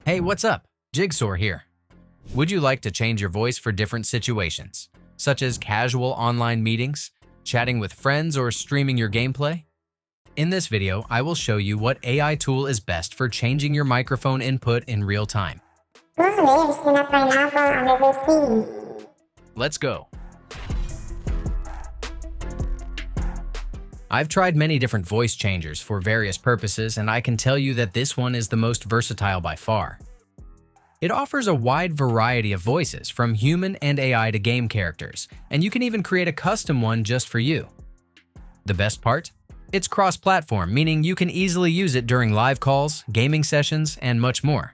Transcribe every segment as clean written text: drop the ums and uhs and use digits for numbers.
Hey, what's up? Jigxor here. Would you like to change your voice for different situations, such as casual online meetings, chatting with friends, or streaming your gameplay? In this video, I will show you what AI tool is best for changing your microphone input in real time. Let's go. I've tried many different voice changers for various purposes, and I can tell you that this one is the most versatile by far. It offers a wide variety of voices, from human and AI to game characters, and you can even create a custom one just for you. The best part? It's cross-platform, meaning you can easily use it during live calls, gaming sessions, and much more.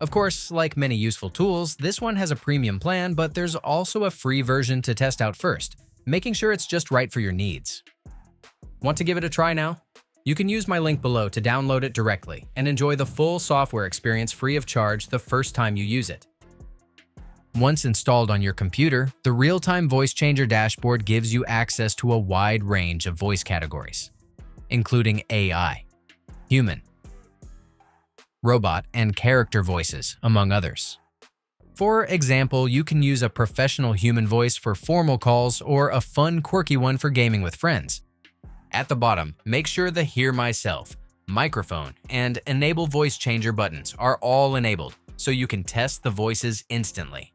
Of course, like many useful tools, this one has a premium plan, but there's also a free version to test out first, making sure it's just right for your needs. Want to give it a try now? You can use my link below to download it directly and enjoy the full software experience free of charge the first time you use it. Once installed on your computer, the real-time voice changer dashboard gives you access to a wide range of voice categories, including AI, human, robot, and character voices, among others. For example, you can use a professional human voice for formal calls or a fun, quirky one for gaming with friends. At the bottom, make sure the Hear Myself, microphone, and Enable Voice Changer buttons are all enabled so you can test the voices instantly.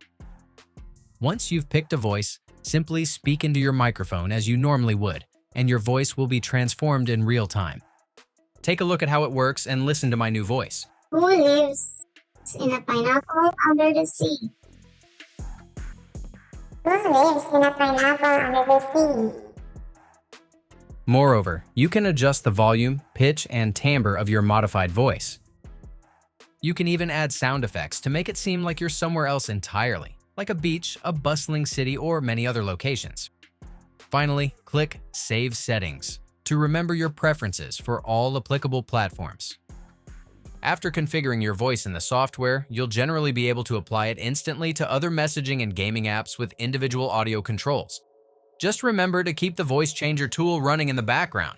Once you've picked a voice, simply speak into your microphone as you normally would, and your voice will be transformed in real time. Take a look at how it works and listen to my new voice. Who lives in a pineapple under the sea? Who lives in a pineapple under the sea? Moreover, you can adjust the volume, pitch, and timbre of your modified voice. You can even add sound effects to make it seem like you're somewhere else entirely, like a beach, a bustling city, or many other locations. Finally, click Save Settings to remember your preferences for all applicable platforms. After configuring your voice in the software, you'll generally be able to apply it instantly to other messaging and gaming apps with individual audio controls. Just remember to keep the voice changer tool running in the background.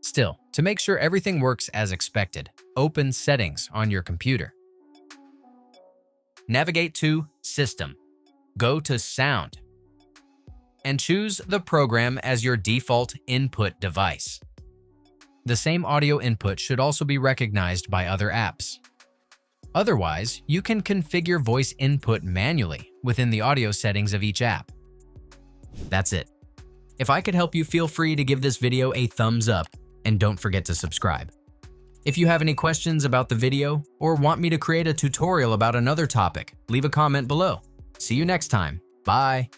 Still, to make sure everything works as expected, open Settings on your computer. Navigate to System. Go to Sound. And choose the program as your default input device. The same audio input should also be recognized by other apps. Otherwise, you can configure voice input manually within the audio settings of each app. That's it. If I could help you, feel free to give this video a thumbs up and don't forget to subscribe. If you have any questions about the video or want me to create a tutorial about another topic, leave a comment below. See you next time. Bye.